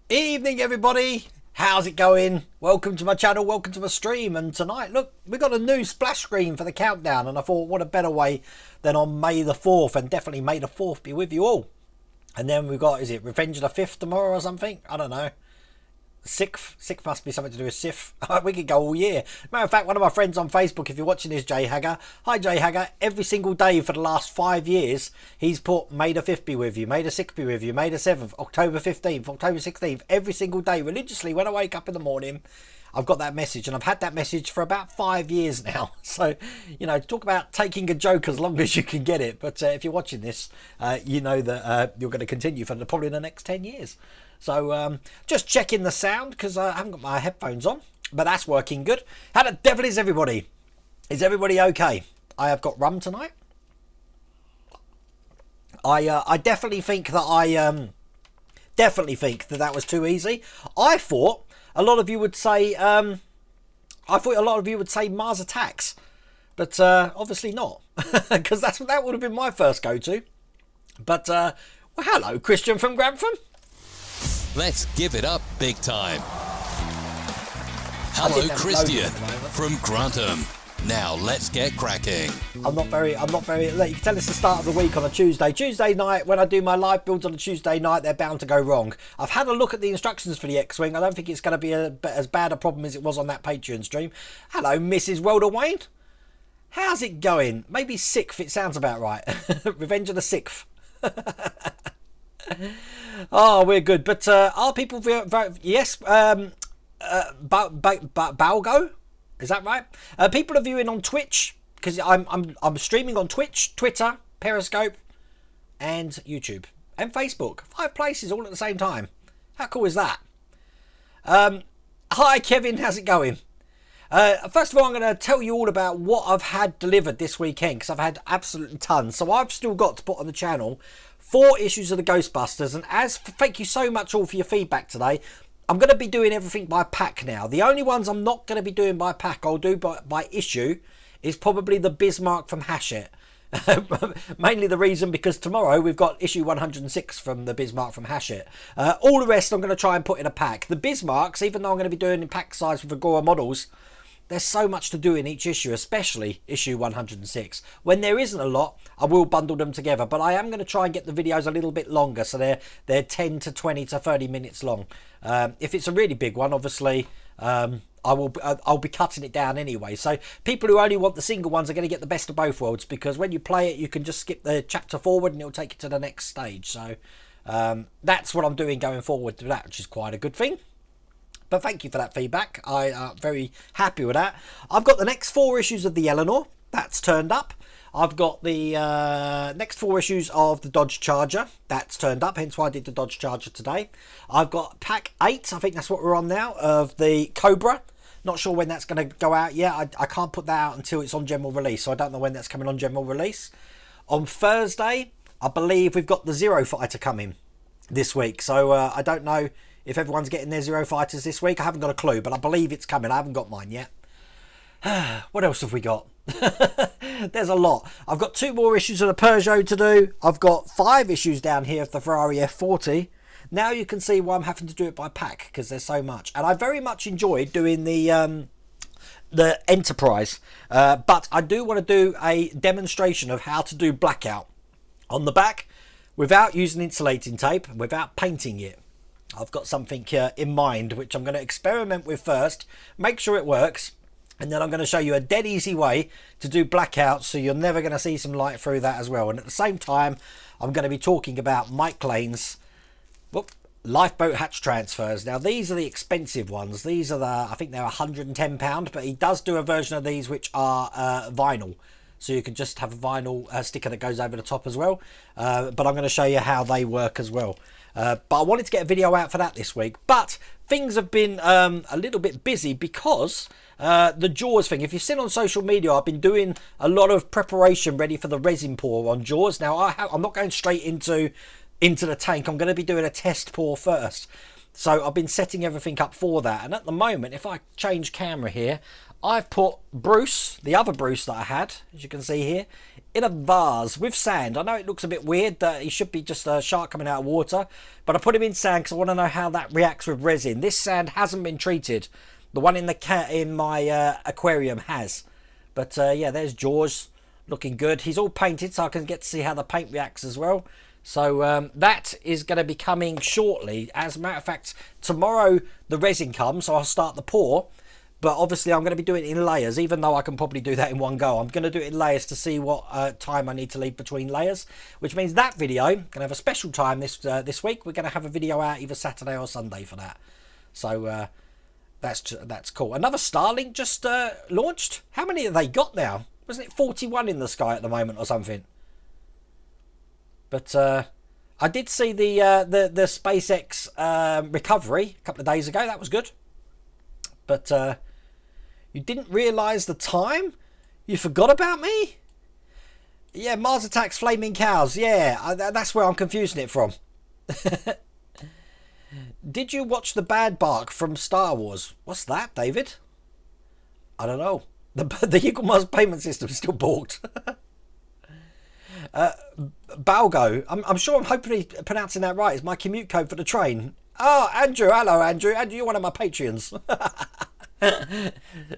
Evening everybody, how's it going? Welcome to my channel, welcome to my stream. And tonight, look, we got a new splash screen for the countdown, and I thought what a better way than on May the 4th, and definitely May the 4th be with you all. And then we've got, is it Revenge of the 5th tomorrow or something? I don't know. 6th must be something to do with Sith. We could go all year. Matter of fact, one of my friends on Facebook, if you're watching this, Jay Hagger. Hi Jay Hagger. Every single day for the last 5 years, he's put May the 5th be with you, May the 6th be with you, May the 7th, October 15th, October 16th. Every single day, religiously, when I wake up in the morning, I've got that message, and I've had that message for about 5 years now. So, you know, talk about taking a joke as long as you can get it. But if you're watching this, you know that you're going to continue for probably the next 10 years. So just checking the sound because I haven't got my headphones on, but that's working good. How the devil is everybody? Is everybody okay? I have got rum tonight. I definitely think that that was too easy. I thought a lot of you would say Mars Attacks, but obviously not, because that would have been my first go-to. But well, hello, Christian from Grantham. Let's give it up big time. Hello, Christian from Grantham. Now let's get cracking. I'm not very. You can tell it's the start of the week on a Tuesday. Tuesday night, when I do my live builds on a Tuesday night, they're bound to go wrong. I've had a look at the instructions for the X-Wing. I don't think it's going to be as bad a problem as it was on that Patreon stream. Hello, Mrs. Welder Wayne. How's it going? Maybe 6th, it sounds about right. Revenge of the 6th. Oh, we're good. But are people... Yes, Balgo? Is that right? People are viewing on Twitch, because I'm streaming on Twitch, Twitter, Periscope, and YouTube. And Facebook. 5 places all at the same time. How cool is that? Hi, Kevin. How's it going? First of all, I'm going to tell you all about what I've had delivered this weekend, because I've had absolutely tons. So I've still got to put on the channel 4 issues of the Ghostbusters, and thank you so much all for your feedback today. I'm going to be doing everything by pack now. The only ones I'm not going to be doing by pack, I'll do by issue, is probably the Bismarck from Hachette. Mainly the reason because tomorrow we've got issue 106 from the Bismarck from Hachette. All the rest I'm going to try and put in a pack. The Bismarcks, even though I'm going to be doing in pack size with Agora models, there's so much to do in each issue, especially issue 106. When there isn't a lot, I will bundle them together, but I am going to try and get the videos a little bit longer, so they're 10 to 20 to 30 minutes long. If it's a really big one, obviously, I'll be cutting it down anyway. So people who only want the single ones are going to get the best of both worlds, because when you play it, you can just skip the chapter forward and it'll take you to the next stage. So that's what I'm doing going forward to that, which is quite a good thing. But thank you for that feedback. I'm very happy with that. I've got the next 4 issues of the Eleanor. That's turned up. I've got the next 4 issues of the Dodge Charger. That's turned up, hence why I did the Dodge Charger today. I've got pack 8, I think that's what we're on now, of the Cobra. Not sure when that's going to go out yet. I can't put that out until it's on general release, so I don't know when that's coming on general release. On Thursday, I believe we've got the Zero Fighter coming this week. So I don't know if everyone's getting their Zero Fighters this week. I haven't got a clue, but I believe it's coming. I haven't got mine yet. What else have we got? There's a lot. I've got 2 more issues of the Peugeot to do. I've got 5 issues down here of the Ferrari F40. Now you can see why I'm having to do it by pack, because there's so much. And I very much enjoyed doing the Enterprise. But I do want to do a demonstration of how to do blackout on the back without using insulating tape, without painting it. I've got something in mind which I'm going to experiment with first, make sure it works, and then I'm going to show you a dead easy way to do blackout, so you're never going to see some light through that as well. And at the same time, I'm going to be talking about Mike Lane's Lifeboat hatch transfers. Now these are the expensive ones. These are I think they're £110, but he does do a version of these which are vinyl. So you can just have a vinyl sticker that goes over the top as well. But I'm going to show you how they work as well. But I wanted to get a video out for that this week. But things have been a little bit busy because the Jaws thing. If you've seen on social media, I've been doing a lot of preparation ready for the resin pour on Jaws. Now, I'm not going straight into the tank. I'm going to be doing a test pour first. So I've been setting everything up for that. And at the moment, if I change camera here, I've put Bruce, the other Bruce that I had, as you can see here, in a vase with sand. I know it looks a bit weird that he should be just a shark coming out of water, but I put him in sand because I want to know how that reacts with resin. This sand hasn't been treated. The one in my aquarium has. But yeah, there's Jaws looking good. He's all painted so I can get to see how the paint reacts as well. So that is going to be coming shortly. As a matter of fact, tomorrow the resin comes, so I'll start the pour. But obviously I'm going to be doing it in layers, even though I can probably do that in one go. I'm going to do it in layers to see what time I need to leave between layers, which means that video, I'm going to have a special time this week. We're going to have a video out either Saturday or Sunday for that. So that's cool. Another Starlink just launched. How many have they got now? Wasn't it 41 in the sky at the moment or something? But I did see the SpaceX recovery a couple of days ago. That was good. But you didn't realise the time? You forgot about me? Yeah, Mars Attacks Flaming Cows. Yeah, that's where I'm confusing it from. Did you watch the Bad Bark from Star Wars? What's that, David? I don't know. The Eagle Mars payment system is still balked. Balgo. I'm sure I'm hopefully pronouncing that right. It's my commute code for the train. Oh, Andrew. Hello, Andrew. Andrew, you're one of my Patreons.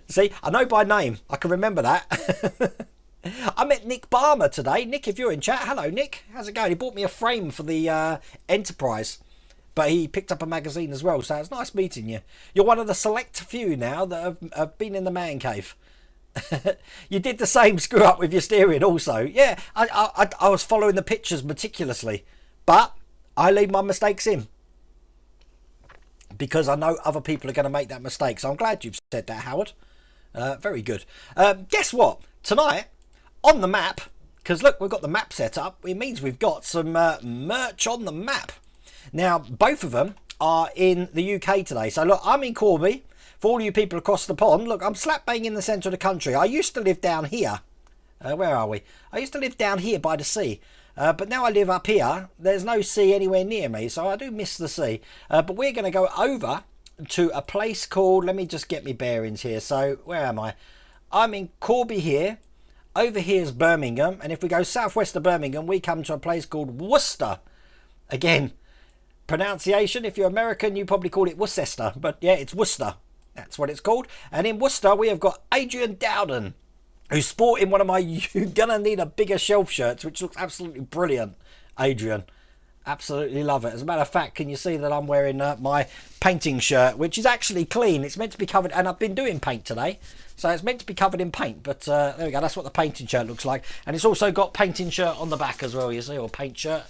See, I know by name. I can remember that. I met Nick Barmer today. Nick, if you're in chat. Hello, Nick. How's it going? He bought me a frame for the Enterprise. But he picked up a magazine as well. So it's nice meeting you. You're one of the select few now that have been in the man cave. You did the same screw up with your steering also. Yeah, I was following the pictures meticulously. But I leave my mistakes in. Because I know other people are going to make that mistake. So I'm glad you've said that, Howard. Very good. Guess what? Tonight, on the map, because look, we've got the map set up. It means we've got some merch on the map. Now, both of them are in the UK today. So look, I'm in Corby. For all you people across the pond, look, I'm slap bang in the centre of the country. I used to live down here. Where are we? I used to live down here by the sea. But now I live up here. There's no sea anywhere near me, so I do miss the sea. But we're going to go over to a place called... Let me just get me bearings here. So, where am I? I'm in Corby here. Over here is Birmingham. And if we go southwest of Birmingham, we come to a place called Worcester. Again, pronunciation. If you're American, you probably call it Worcester. But yeah, it's Worcester. That's what it's called. And in Worcester, we have got Adrian Dowden, who's sporting one of my You're Gonna Need a Bigger Shelf shirts, which looks absolutely brilliant, Adrian. Absolutely love it. As a matter of fact, can you see that I'm wearing my painting shirt, which is actually clean. It's meant to be covered, and I've been doing paint today, so it's meant to be covered in paint. But there we go. That's what the painting shirt looks like. And it's also got painting shirt on the back as well, you see, or paint shirt.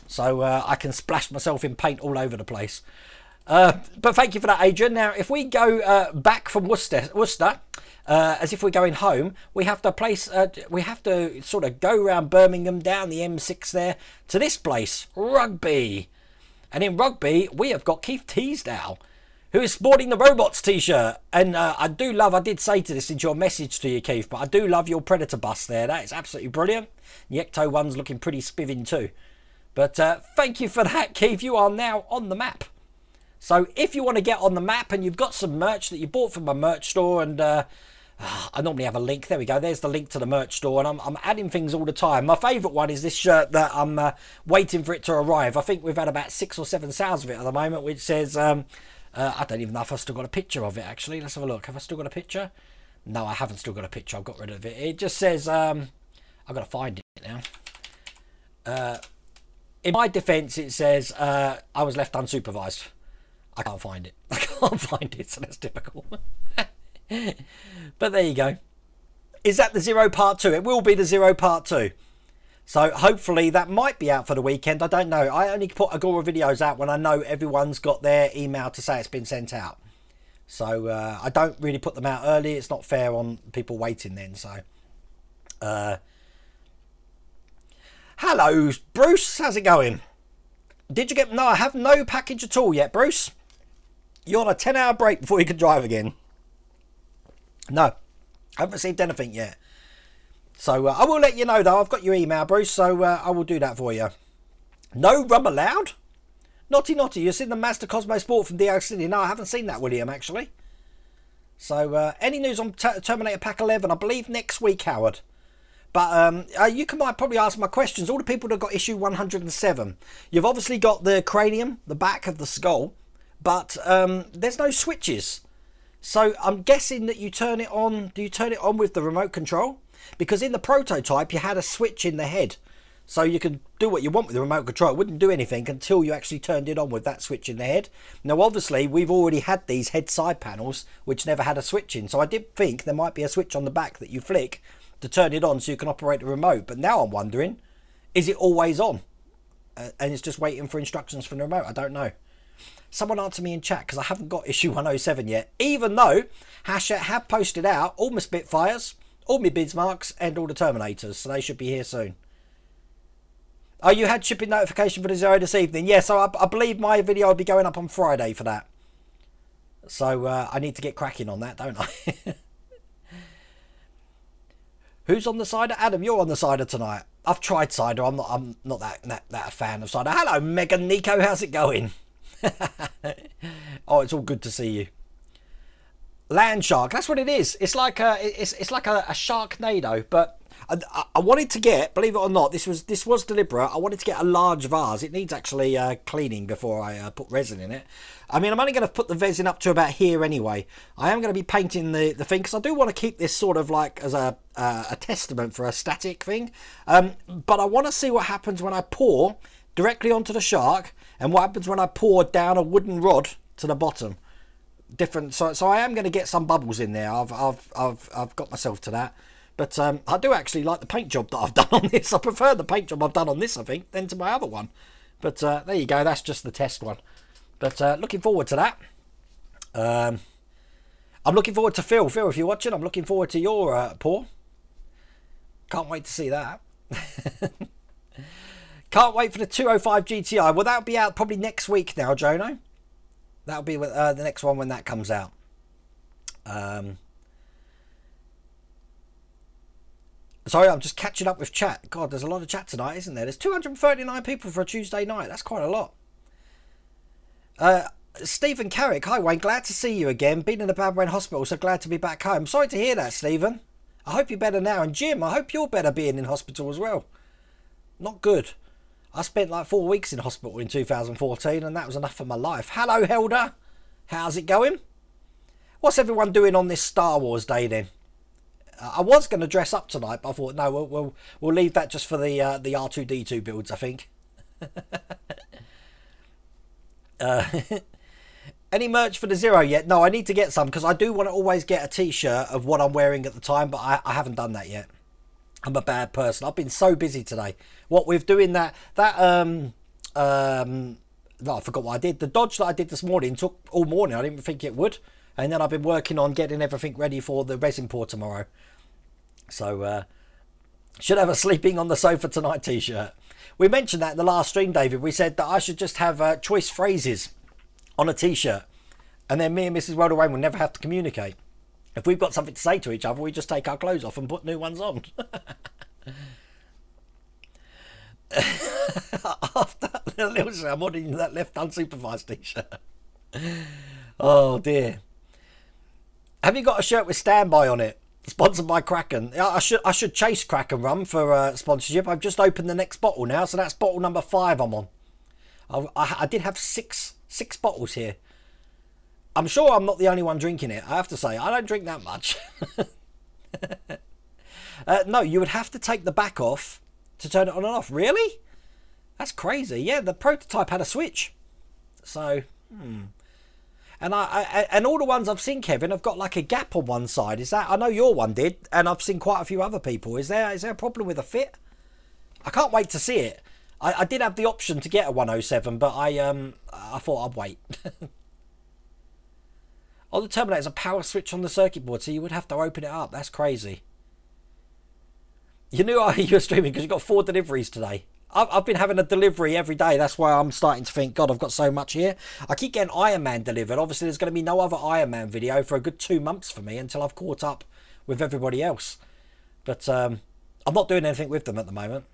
So I can splash myself in paint all over the place. But thank you for that, Adrian. Now, if we go back from Worcester, as if we're going home, we have to sort of go around Birmingham, down the M6 there, to this place, Rugby. And in Rugby, we have got Keith Teasdale, who is sporting the Robots t-shirt. And I did say to this in your message to you, Keith, but I do love your Predator bust there. That is absolutely brilliant. The Ecto one's looking pretty spivin too. But thank you for that, Keith. You are now on the map. So if you want to get on the map and you've got some merch that you bought from my merch store, and I normally have a link. There we go. There's the link to the merch store, and I'm adding things all the time. My favourite one is this shirt that I'm waiting for it to arrive. I think we've had about 6 or 7 sales of it at the moment, which says, I don't even know if I've still got a picture of it, actually. Let's have a look. Have I still got a picture? No, I haven't still got a picture. I've got rid of it. It just says, I've got to find it now. In my defence, it says, I was left unsupervised. I can't find it. I can't find it, so that's difficult. But there you go. Is that the 0 part 2? It will be the 0 part 2. So hopefully that might be out for the weekend. I don't know. I only put Agora videos out when I know everyone's got their email to say it's been sent out. So I don't really put them out early. It's not fair on people waiting then. So hello, Bruce. How's it going? Did you get... No, I have no package at all yet, Bruce. You're on a 10-hour break before you can drive again. No, I haven't received anything yet. So I will let you know, though. I've got your email, Bruce, so I will do that for you. No rum allowed? Naughty, naughty. You've seen the Master Cosmo Sport from Deagostini? No, I haven't seen that, William, actually. So any news on Terminator Pack 11? I believe next week, Howard. But you might probably ask my questions. All the people that got issue 107, you've obviously got the cranium, the back of the skull, but there's no switches. So I'm guessing that you turn it on. Do you turn it on with the remote control? Because in the prototype, you had a switch in the head. So you can do what you want with the remote control. It wouldn't do anything until you actually turned it on with that switch in the head. Now, obviously, we've already had these head side panels, which never had a switch in. So I did think there might be a switch on the back that you flick to turn it on so you can operate the remote. But now I'm wondering, is it always on? And it's just waiting for instructions from the remote? I don't know. Someone answer me in chat, because I haven't got issue 107 yet. Even though Hachette have posted out all my Spitfires, all my Bismarcks, and all the Terminators. So they should be here soon. Oh, you had shipping notification for the Zero this evening? Yeah, so I believe my video will be going up on Friday for that. So I need to get cracking on that, don't I? Who's on the cider? Adam, you're on the cider tonight. I've tried cider. I'm not that a fan of cider. Hello, Megan Nico. How's it going? Oh, it's all good to see you. Land shark. That's what it is. It's like it's like a Sharknado. But I wanted to get, believe it or not, this was deliberate. I wanted to get a large vase. It needs actually cleaning before I put resin in it. I mean, I'm only going to put the resin up to about here anyway. I am going to be painting the thing because I do want to keep this sort of like as a testament for a static thing. But I want to see what happens when I pour directly onto the shark and what happens when I pour down a wooden rod to the bottom. Different. So I am going to get some bubbles in there. I've got myself to that. But I do actually like the paint job that I've done on this. I prefer the paint job I've done on this, I think, than to my other one. But there you go. That's just the test one. But looking forward to that. I'm looking forward to Phil. Phil, if you're watching, I'm looking forward to your pour. Can't wait to see that. Can't wait for the 205 GTI. Well, that'll be out probably next week now, Jono. That'll be the next one when that comes out. Sorry, I'm just catching up with chat. God, there's a lot of chat tonight, isn't there? There's 239 people for a Tuesday night. That's quite a lot. Stephen Carrick, hi Wayne, glad to see you again. Been in a bad Wayne hospital, so glad to be back home. Sorry to hear that, Stephen. I hope you're better now. And Jim, I hope you're better being in hospital as well. Not good. I spent like 4 weeks in hospital in 2014 and that was enough for my life. Hello, Helder. How's it going? What's everyone doing on this Star Wars day then? I was going to dress up tonight, but I thought, no, we'll leave that just for the R2-D2 builds, I think. Any merch for the Zero yet? No, I need to get some because I do want to always get a t-shirt of what I'm wearing at the time, but I haven't done that yet. I'm a bad person. I've been so busy today. What with doing no, I forgot what I did. The dodge that I did this morning took all morning. I didn't think it would. And then I've been working on getting everything ready for the resin pour tomorrow. So, should have a sleeping on the sofa tonight t-shirt. We mentioned that in the last stream, David. We said that I should just have choice phrases on a t-shirt. And then me and Mrs. World Away will never have to communicate. If we've got something to say to each other, we just take our clothes off and put new ones on. After a little I'm ordering that left unsupervised t-shirt. Oh dear. Have you got a shirt with standby on it? Sponsored by Kraken. I should chase Kraken Rum for sponsorship. I've just opened the next bottle now, so that's bottle number 5 I'm on. I did have six bottles here. I'm sure I'm not the only one drinking it. I have to say, I don't drink that much. No, you would have to take the back off to turn it on and off. Really? That's crazy. Yeah, the prototype had a switch. So, And and all the ones I've seen, Kevin, have got like a gap on one side. Is that? I know your one did, and I've seen quite a few other people. Is there a problem with the fit? I can't wait to see it. I did have the option to get a 107, but I thought I'd wait. On the Terminator, there's a power switch on the circuit board, so you would have to open it up. That's crazy. You knew you were streaming because you got 4 deliveries today. I've been having a delivery every day. That's why I'm starting to think, God, I've got so much here. I keep getting Iron Man delivered. Obviously, there's going to be no other Iron Man video for a good 2 months for me until I've caught up with everybody else. But I'm not doing anything with them at the moment.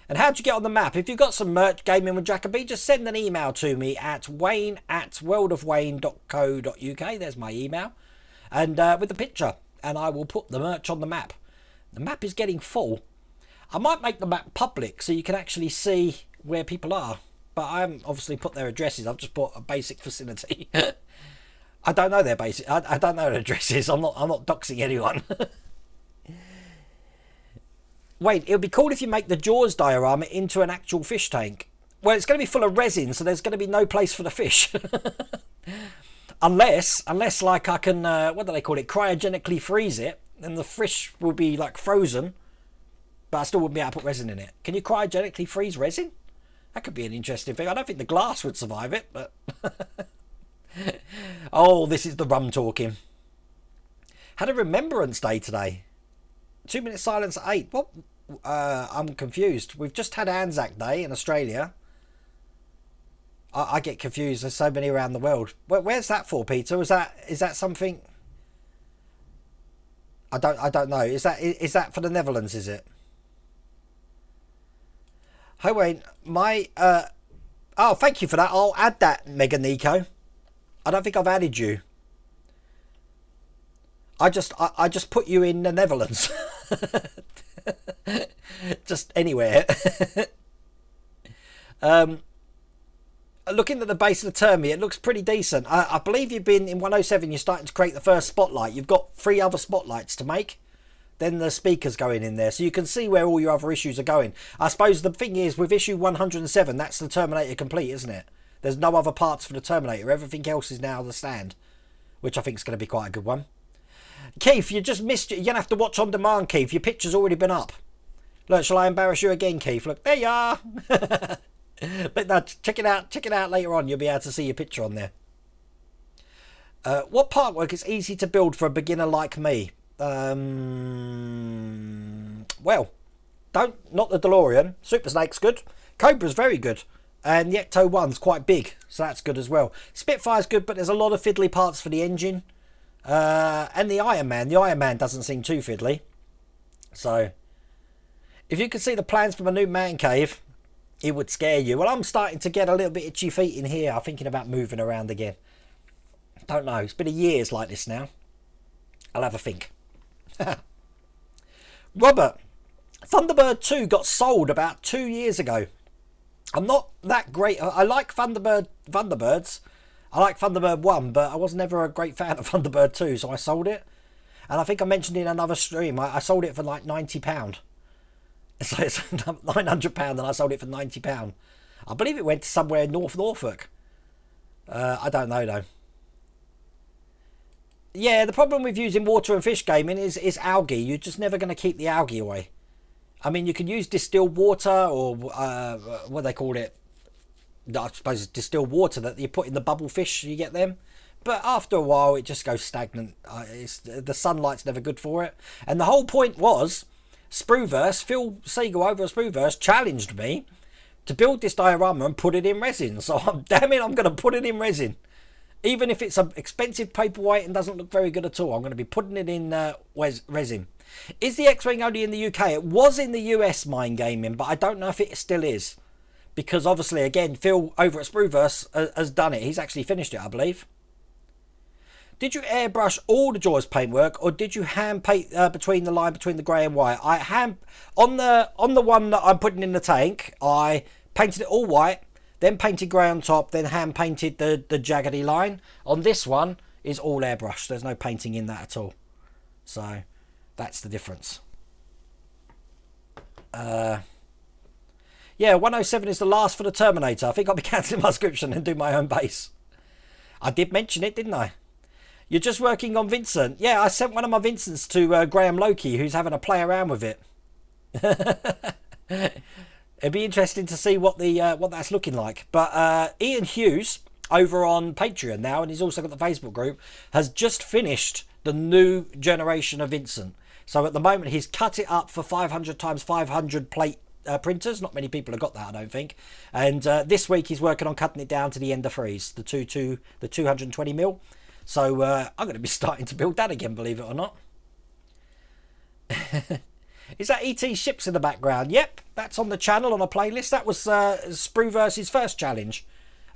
And how'd you get on the map? If you've got some merch, Gaming with Jacoby, just send an email to me at wayne@worldofwayne.co.uk. There's my email. and with the picture, and I will put the merch on the map. The map is getting full. I might make the map public so you can actually see where people are, but I haven't obviously put their addresses. I've just put a basic vicinity. I don't know their basic. I don't know their addresses. I'm not doxing anyone. Wait, it would be cool if you make the Jaws diorama into an actual fish tank. Well, it's going to be full of resin, so there's going to be no place for the fish. unless like I can, what do they call it, cryogenically freeze it, then the fish will be like frozen, but I still wouldn't be able to put resin in it. Can you cryogenically freeze resin? That could be an interesting thing. I don't think the glass would survive it, but... Oh, this is the rum talking. Had a Remembrance Day today. 2 minutes silence at 8. What? I'm confused. We've just had Anzac Day in Australia. I get confused. There's so many around the world. Where's that for, Peter? Is that something? I don't know. Is that for the Netherlands? Is it? Hi Wayne, oh, thank you for that. I'll add that, Mega Nico. I don't think I've added you. I just put you in the Netherlands. Just anywhere. Looking at the base of the Termi, it looks pretty decent. I believe you've been in 107. You're starting to create the first spotlight. You've got 3 other spotlights to make. Then the speakers going in there, so you can see where all your other issues are going. I suppose the thing is, with issue 107, that's the Terminator complete, isn't it? There's no other parts for the Terminator. Everything else is now the stand, which I think is going to be quite a good one. Keith, you just missed it. You're going to have to watch on demand, Keith. Your picture's already been up. Look, shall I embarrass you again, Keith? Look, there you are. But no, check it out later on. You'll be able to see your picture on there. What part work is easy to build for a beginner like me? Well, not the DeLorean. Super Snake's good. Cobra's very good. And the Ecto 1's quite big, so that's good as well. Spitfire's good, but there's a lot of fiddly parts for the engine. And the Iron Man. The Iron Man doesn't seem too fiddly. So, if you could see the plans for my new man cave, it would scare you. Well, I'm starting to get a little bit itchy feet in here. I'm thinking about moving around again. Don't know. It's been a years like this now. I'll have a think. Robert, Thunderbird 2 got sold about 2 years ago. I'm not that great. I like Thunderbirds. I like Thunderbird 1, but I was never a great fan of Thunderbird 2, so I sold it. And I think I mentioned in another stream, I sold it for like £90. So it's £900 and I sold it for £90. I believe it went to somewhere in North Norfolk. I don't know though. Yeah, the problem with using water and fish gaming is algae. You're just never going to keep the algae away. I mean, you can use distilled water or what do they call it? I suppose it's distilled water that you put in the bubble fish. You get them. But after a while, it just goes stagnant. The sunlight's never good for it. And the whole point was, Sprueverse, Phil Siegel over at Sprueverse challenged me to build this diorama and put it in resin. So, damn it, I'm going to put it in resin. Even if it's an expensive paperweight and doesn't look very good at all, I'm going to be putting it in resin. Is the X-Wing only in the UK? It was in the US, Mind Gaming, but I don't know if it still is. Because obviously, again, Phil over at Sprueverse has done it. He's actually finished it, I believe. Did you airbrush all the Jaws paintwork, or did you hand paint between the line between the grey and white? I hand on the one that I'm putting in the tank. I painted it all white, then painted grey on top, then hand painted the jaggedy line. On this one is all airbrush. There's no painting in that at all. So that's the difference. Yeah, 107 is the last for the Terminator. I think I'll be cancelling my subscription and do my own base. I did mention it, didn't I? You're just working on Vincent. Yeah, I sent one of my Vincents to Graham Loki, who's having a play around with it. It'd be interesting to see what that's looking like. But Ian Hughes, over on Patreon now, and he's also got the Facebook group, has just finished the new generation of Vincent. So at the moment, he's cut it up for 500 times 500 plate printers. Not many people have got that, I don't think. And this week, he's working on cutting it down to the Ender Freeze, the 220mm. So I'm going to be starting to build that again, believe it or not. Is that ET ships in the background? Yep, that's on the channel on a playlist. That was Sprueverse's first challenge.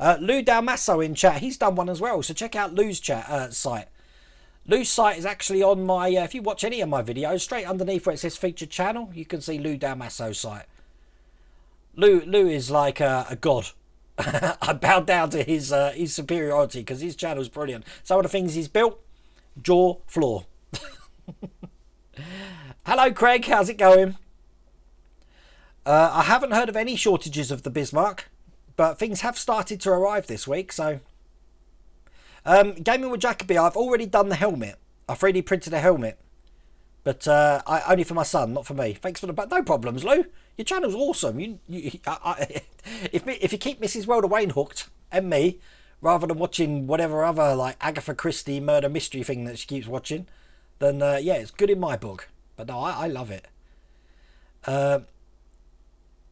Lou Dalmasso in chat, he's done one as well. So check out Lou's chat site. Lou's site is actually on my, if you watch any of my videos, straight underneath where it says featured channel, you can see Lou Dalmasso's site. Lou is like a god. I bow down to his superiority because his channel's brilliant. Some of the things he's built, jaw, floor. Hello, Craig. How's it going? I haven't heard of any shortages of the Bismarck, but things have started to arrive this week. So, Gaming with Jacoby, I've already done the helmet. I 3D printed a helmet, but only for my son, not for me. Thanks for the no problems, Lou. Your channel's awesome. If you keep Mrs. World of Wayne hooked and me, rather than watching whatever other like Agatha Christie murder mystery thing that she keeps watching, then yeah, it's good in my book. But no, I love it.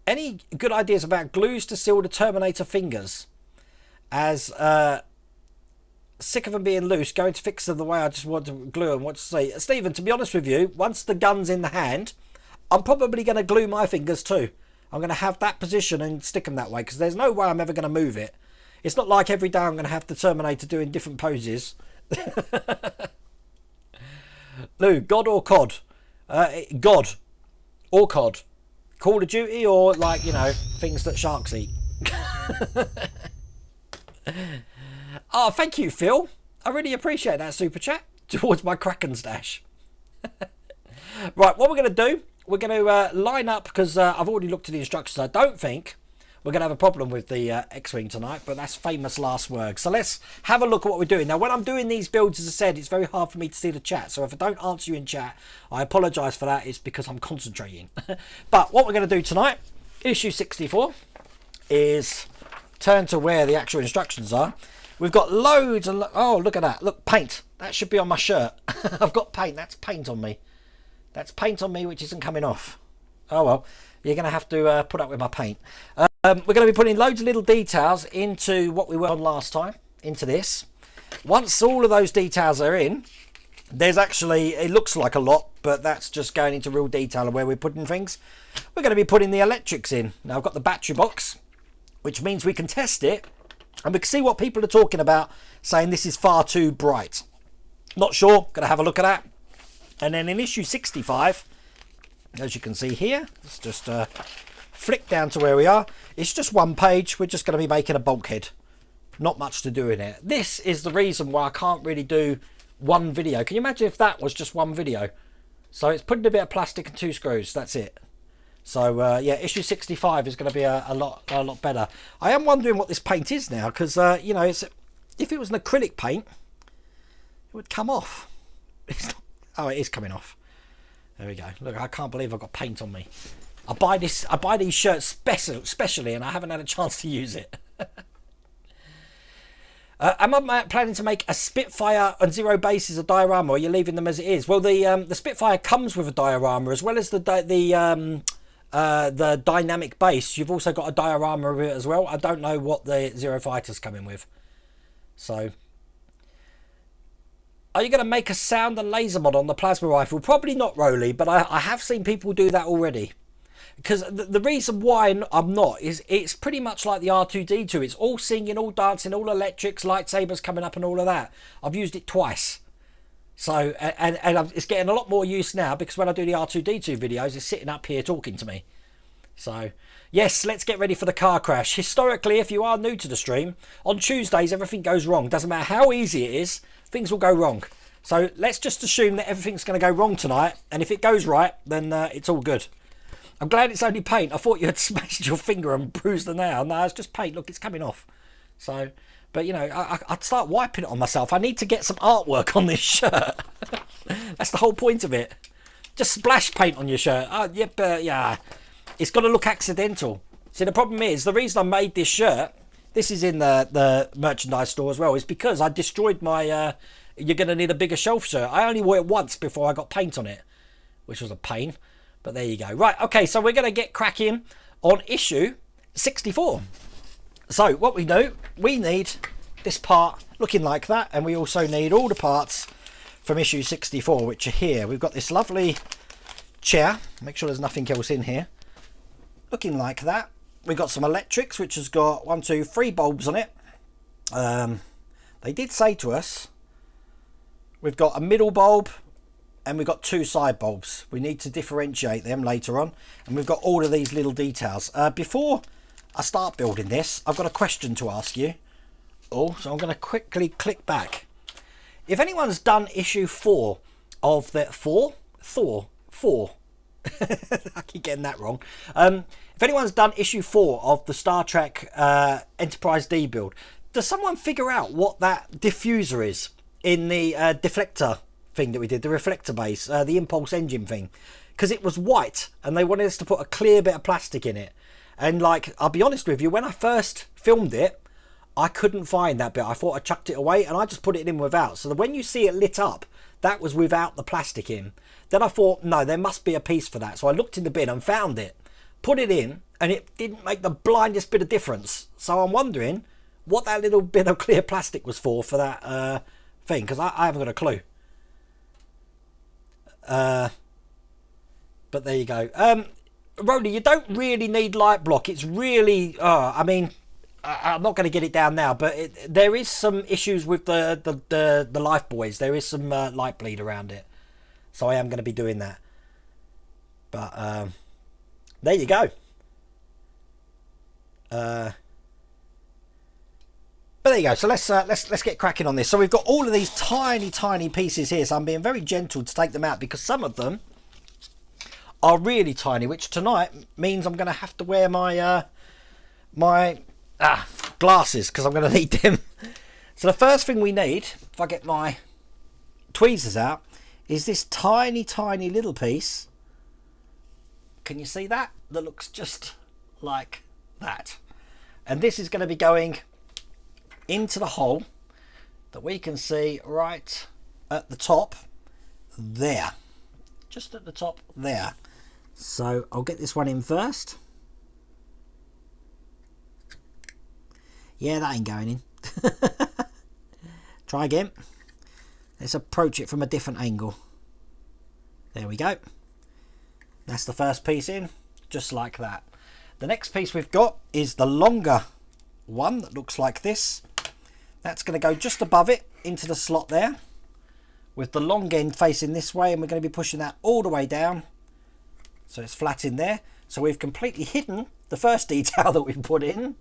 Any good ideas about glues to seal the Terminator fingers? As sick of them being loose, going to fix them the way I just want to glue them. What to say, Stephen? To be honest with you, once the gun's in the hand, I'm probably going to glue my fingers too. I'm going to have that position and stick them that way because there's no way I'm ever going to move it. It's not like every day I'm going to have the Terminator doing different poses. Lou, God or COD? God or COD. Call of Duty or like, you know, things that sharks eat. Oh, thank you, Phil. I really appreciate that super chat towards my Kraken stash. Right, what we're going to do, we're going to line up because I've already looked at the instructions. I don't think we're going to have a problem with the X-Wing tonight, but that's famous last words. So let's have a look at what we're doing. Now, when I'm doing these builds, as I said, it's very hard for me to see the chat. So if I don't answer you in chat, I apologise for that. It's because I'm concentrating. But what we're going to do tonight, issue 64, is turn to where the actual instructions are. We've got loads and oh, look at that. Look, paint. That should be on my shirt. I've got paint. That's paint on me. That's paint on me, which isn't coming off. Oh, well. You're going to have to put up with my paint. We're going to be putting loads of little details into what we were on last time, into this. Once all of those details are in, there's actually, it looks like a lot, but that's just going into real detail of where we're putting things. We're going to be putting the electrics in. Now, I've got the battery box, which means we can test it, and we can see what people are talking about, saying this is far too bright. Not sure, going to have a look at that. And then in issue 65, as you can see here, let's just flick down to where we are. It's just one page. We're just going to be making a bulkhead. Not much to do in it. This is the reason why I can't really do one video. Can you imagine if that was just one video? So it's putting a bit of plastic and 2 screws. That's it. So yeah, issue 65 is going to be a lot better. I am wondering what this paint is now because you know, if it was an acrylic paint, it would come off. Oh, it is coming off. There we go. Look, I can't believe I've got paint on me. I buy these shirts specially, and I haven't had a chance to use it. Am I planning to make a Spitfire on zero bases a diorama, or are you leaving them as it is? Well, the Spitfire comes with a diorama as well as the dynamic base. You've also got a diorama of it as well. I don't know what the Zero Fighter's coming with. So, are you going to make a sound and laser mod on the plasma rifle? Probably not, Rolly, but I have seen people do that already. Because the reason why I'm not is it's pretty much like the R2-D2. It's all singing, all dancing, all electrics, lightsabers coming up and all of that. I've used it twice. So, and it's getting a lot more use now because when I do the R2-D2 videos, it's sitting up here talking to me. So, yes, let's get ready for the car crash. Historically, if you are new to the stream, on Tuesdays, everything goes wrong. Doesn't matter how easy it is, things will go wrong. So let's just assume that everything's going to go wrong tonight. And if it goes right, then it's all good. I'm glad it's only paint. I thought you had smashed your finger and bruised the nail. No, it's just paint. Look, it's coming off. So, but you know, I'd start wiping it on myself. I need to get some artwork on this shirt. That's the whole point of it. Just splash paint on your shirt. Oh, yep, yeah. It's got to look accidental. See, the problem is, the reason I made this shirt, this is in the merchandise store as well, is because I destroyed my, you're going to need a bigger shelf shirt. I only wore it once before I got paint on it, which was a pain. But there you go. Right, okay, so we're going to get cracking on issue 64. So what we do, we need this part looking like that, and we also need all the parts from issue 64, which are here. We've got this lovely chair. Make sure there's nothing else in here. Looking like that. We've got some electrics, which has got 1, 2, 3 bulbs on it. They did say to us, we've got a middle bulb and we've got two side bulbs. We need to differentiate them later on. And we've got all of these little details. Before I start building this, I've got a question to ask you. Oh, so I'm going to quickly click back. If anyone's done issue 4 of the... 4? Thor? 4. I keep getting that wrong. If anyone's done issue 4 of the Star Trek Enterprise D build, does someone figure out what that diffuser is in the deflector thing that we did, the reflector base, the impulse engine thing? Because it was white and they wanted us to put a clear bit of plastic in it. And like, I'll be honest with you, when I first filmed it, I couldn't find that bit. I thought I chucked it away and I just put it in without. So that when you see it lit up, that was without the plastic in. Then I thought, no, there must be a piece for that. So I looked in the bin and found it, put it in, and it didn't make the blindest bit of difference. So I'm wondering what that little bit of clear plastic was for that thing, because I haven't got a clue. But there you go. Rody, you don't really need light block. It's really, I mean, I'm not going to get it down now, but there is some issues with the life buoys. There is some light bleed around it. So I am going to be doing that. But there you go. But there you go. So let's get cracking on this. So we've got all of these tiny pieces here. So I'm being very gentle to take them out because some of them are really tiny, which tonight means I'm going to have to wear my my glasses because I'm going to need them. So the first thing we need, if I get my tweezers out, is this tiny little piece. Can you see that? That looks just like that. And this is going to be going into the hole that we can see right at the top there. Just at the top there. So I'll get this one in first. Yeah, that ain't going in. Try again. Let's approach it from a different angle. There we go. That's the first piece in, just like that. The next piece we've got is the longer one that looks like this. That's going to go just above it into the slot there, with the long end facing this way, and we're going to be pushing that all the way down so it's flat in there. So we've completely hidden the first detail that we put in.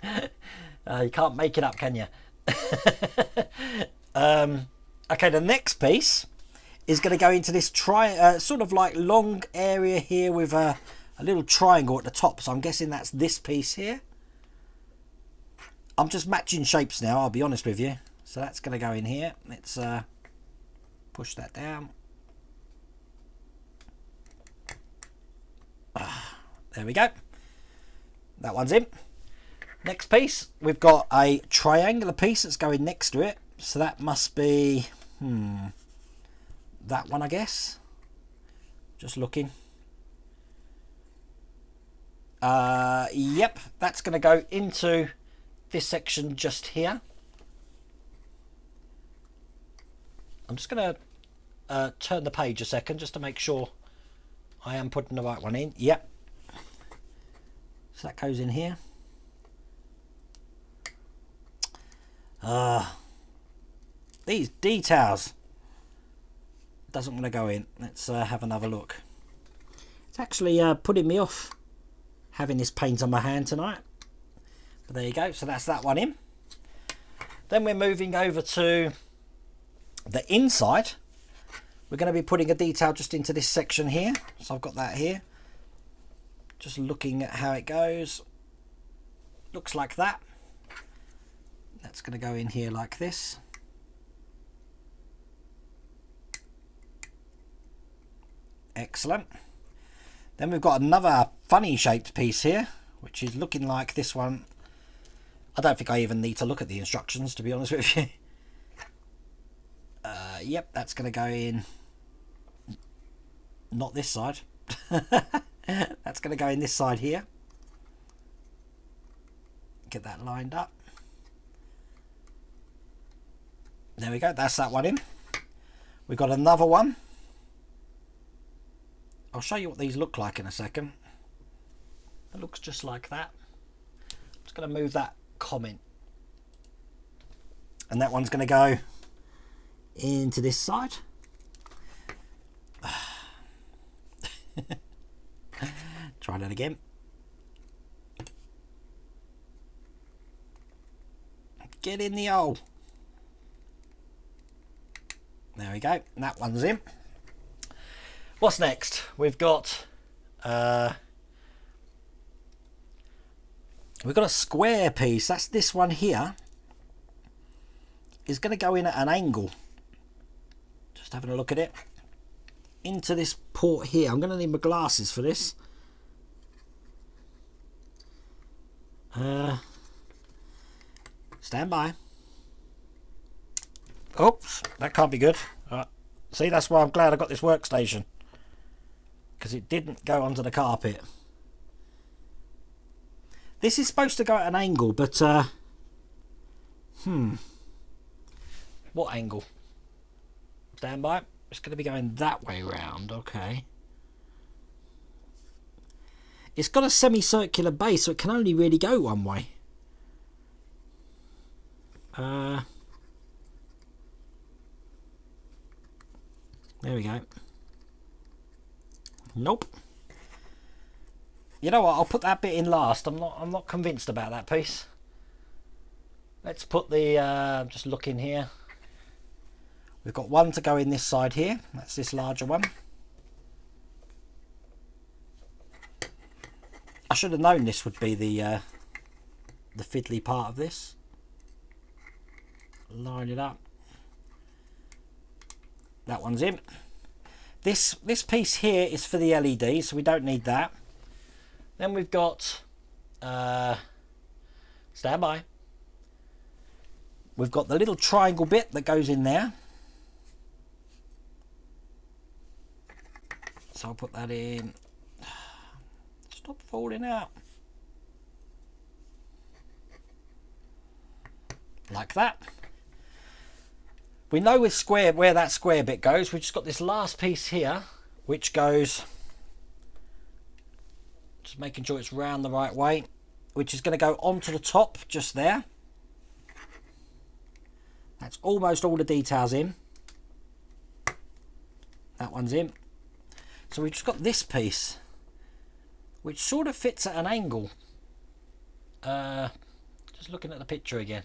You can't make it up, can you? Okay, the next piece is going to go into this sort of like long area here with a little triangle at the top. So I'm guessing that's this piece here. I'm just matching shapes now, I'll be honest with you. So that's going to go in here. Let's push that down. There we go. That one's in. Next piece, we've got a triangular piece that's going next to it. So that must be that one, I guess. Just looking. Yep, that's going to go into this section just here. I'm just going to turn the page a second just to make sure I am putting the right one in. Yep. So that goes in here. These details doesn't want to go in. Let's have another look. It's actually putting me off having this paint on my hand tonight. But there you go. So that's that one in. Then we're moving over to the inside. We're going to be putting a detail just into this section here. So I've got that here. Just looking at how it goes. Looks like that. That's going to go in here like this. Excellent. Then we've got another funny shaped piece here, which is looking like this one. I don't think I even need to look at the instructions, to be honest with you. Yep, that's going to go in. Not this side. That's going to go in this side here. Get that lined up. There we go. That's that one in. We've got another one. I'll show you what these look like in a second. It looks just like that. I'm just going to move that comment. And that one's going to go into this side. Try that again. Get in the hole. There we go. That one's in. What's next? We've got a square piece. That's this one here. Is going to go in at an angle. Just having a look at it. Into this port here. I'm going to need my glasses for this. Stand by. Oops, that can't be good. See, that's why I'm glad I got this workstation, because it didn't go onto the carpet. This is supposed to go at an angle, but what angle? Stand by. It's going to be going that way round. Okay. It's got a semicircular base, so it can only really go one way. There we go. Nope. You know what? I'll put that bit in last. I'm not convinced about that piece. Let's put the just look in here. We've got one to go in this side here. That's this larger one. I should have known this would be the fiddly part of this. Line it up. That one's in. This piece here is for the LED, so we don't need that. Then we've got stand by. We've got the little triangle bit that goes in there. So I'll put that in. Stop falling out. Like that. We know with square where that square bit goes. We've just got this last piece here, which goes, just making sure it's round the right way, which is going to go onto the top just there. That's almost all the details in. That one's in. So we've just got this piece, which sort of fits at an angle. Just looking at the picture again.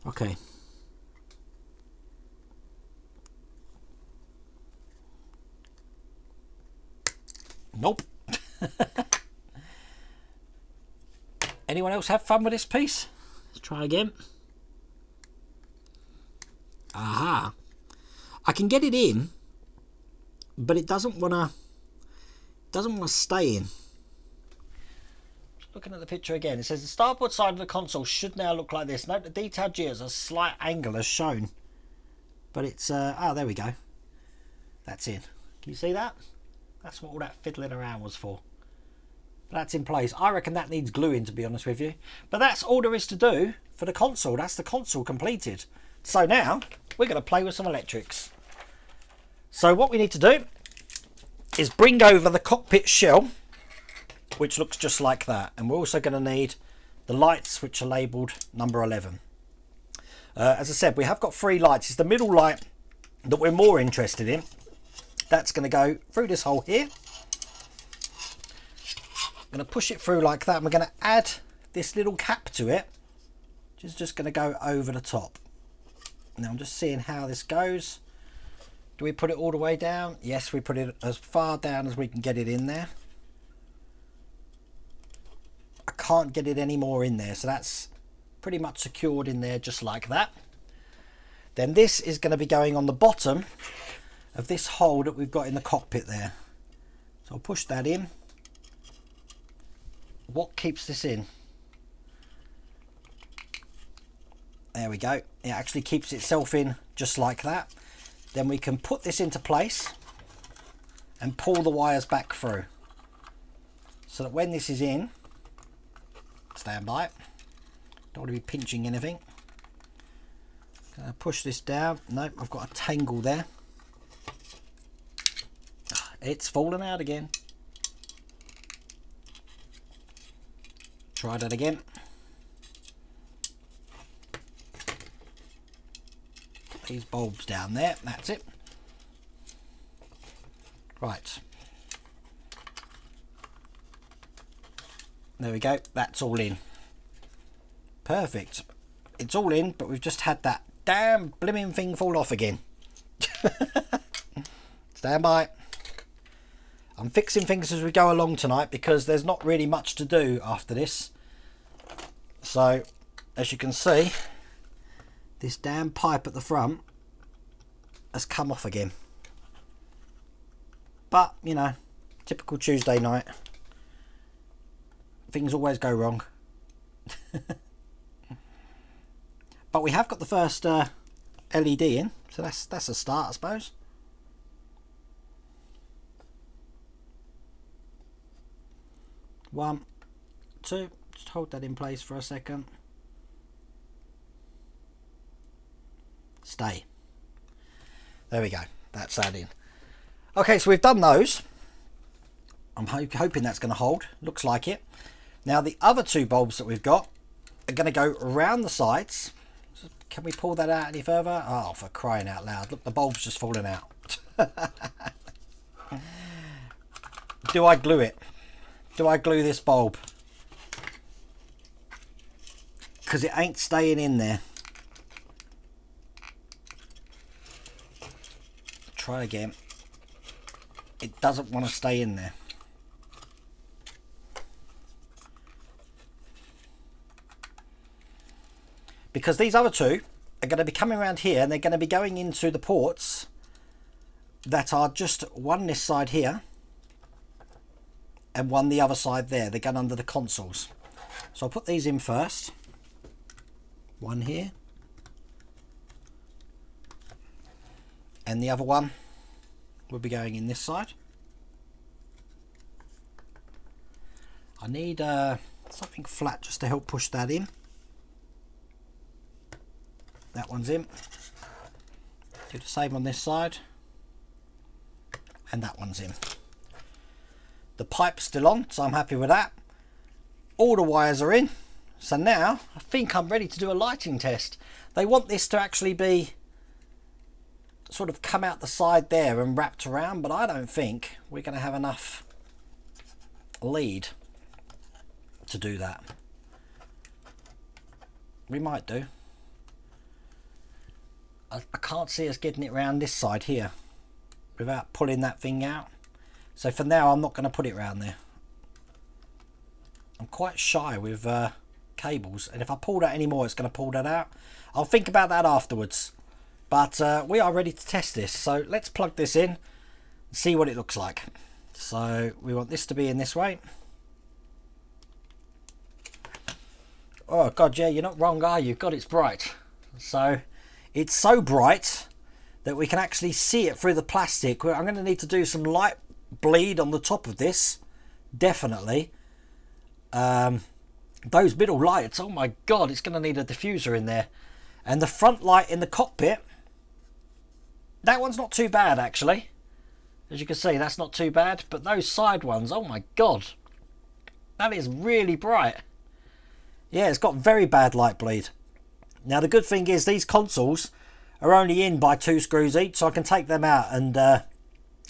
Okay. Nope. Anyone else have fun with this piece? Let's try again. Aha. I can get it in, but it doesn't want to stay in. Just looking at the picture again. It says the starboard side of the console should now look like this. Note the detailed gears are a slight angle as shown. But it's there we go. That's in. Can you see that? That's what all that fiddling around was for. That's in place. I reckon that needs gluing, to be honest with you. But that's all there is to do for the console. That's the console completed. So now we're going to play with some electrics. So what we need to do is bring over the cockpit shell, which looks just like that. And we're also going to need the lights, which are labelled number 11. As I said, we have got 3 lights. It's the middle light that we're more interested in. That's going to go through this hole here. I'm going to push it through like that. And we're going to add this little cap to it, which is just going to go over the top. Now I'm just seeing how this goes. Do we put it all the way down? Yes, we put it as far down as we can get it in there. I can't get it any more in there, so that's pretty much secured in there just like that. Then this is going to be going on the bottom of this hole that we've got in the cockpit there. So I'll push that in. What keeps this in? There we go. It actually keeps itself in just like that. Then we can put this into place and pull the wires back through, so that when this is in, stand by, don't want to be pinching anything. Gonna push this down. Nope, I've got a tangle there. It's fallen out again. Try that again. these bulbs down there. That's it. Right. There we go. That's all in. Perfect. It's all in, but we've just had that damn blimmin' thing fall off again. Stand by. I'm fixing things as we go along tonight because there's not really much to do after this. So, as you can see, this damn pipe at the front has come off again. But, you know, typical Tuesday night. Things always go wrong. But we have got the first LED in, so that's a start, I suppose. One, two, just hold that in place for a second. Stay. There we go, that's that in. Okay, so we've done those. I'm hoping that's going to hold, looks like it. Now the other two bulbs that we've got are going to go around the sides. Can we pull that out any further? Oh, for crying out loud. Look, the bulb's just falling out. Do I glue it? Do I glue this bulb? Because it ain't staying in there. Try again. It doesn't want to stay in there. Because these other two are going to be coming around here and they're going to be going into the ports that are just one this side here and one the other side there. They're going under the consoles. So I'll put these in first. One here. And the other one will be going in this side. I need something flat just to help push that in. That one's in. Do the same on this side. And that one's in. The pipe's still on, so I'm happy with that. All the wires are in. So now, I think I'm ready to do a lighting test. They want this to actually be sort of come out the side there and wrapped around, but I don't think we're going to have enough lead to do that. We might do. I can't see us getting it around this side here without pulling that thing out. So for now, I'm not going to put it around there. I'm quite shy with cables, and if I pull that anymore, it's going to pull that out. I'll think about that afterwards. But we are ready to test this. So let's plug this in and see what it looks like. So we want this to be in this way. Oh God, yeah, you're not wrong, are you? God, it's bright. So it's so bright that we can actually see it through the plastic. I'm going to need to do some light bleed on the top of this, definitely. Those middle lights, oh my God, it's going to need a diffuser in there. And the front light in the cockpit, that one's not too bad actually. As you can see, that's not too bad. But those side ones, oh my God, that is really bright. Yeah, it's got very bad light bleed. Now the good thing is these consoles are only in by 2 screws each, so I can take them out and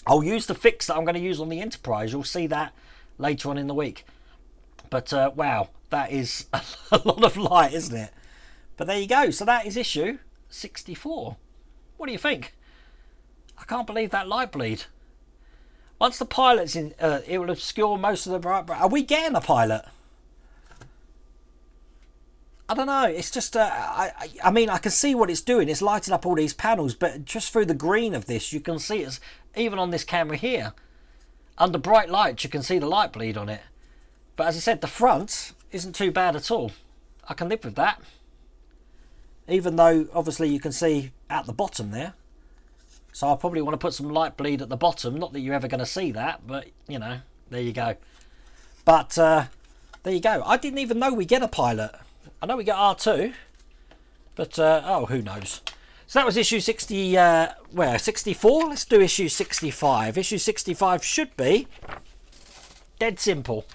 I'll use the fix that I'm going to use on the Enterprise. You'll see that later on in the week. But wow, that is a lot of light, isn't it? But there you go. So that is issue 64. What do you think? I can't believe that light bleed. Once the pilot's in, it will obscure most of the bright. Are we getting a pilot? I don't know. It's just, I mean, I can see what it's doing. It's lighting up all these panels, but just through the green of this, you can see it's, even on this camera here, under bright lights, you can see the light bleed on it. But as I said, the front isn't too bad at all. I can live with that. Even though, obviously, you can see at the bottom there. So I'll probably want to put some light bleed at the bottom. Not that you're ever going to see that, but, you know, there you go. But, there you go. I didn't even know we get a pilot. I know we get R2, but oh, who knows? So that was issue 64. Let's do issue 65. Issue 65 should be dead simple.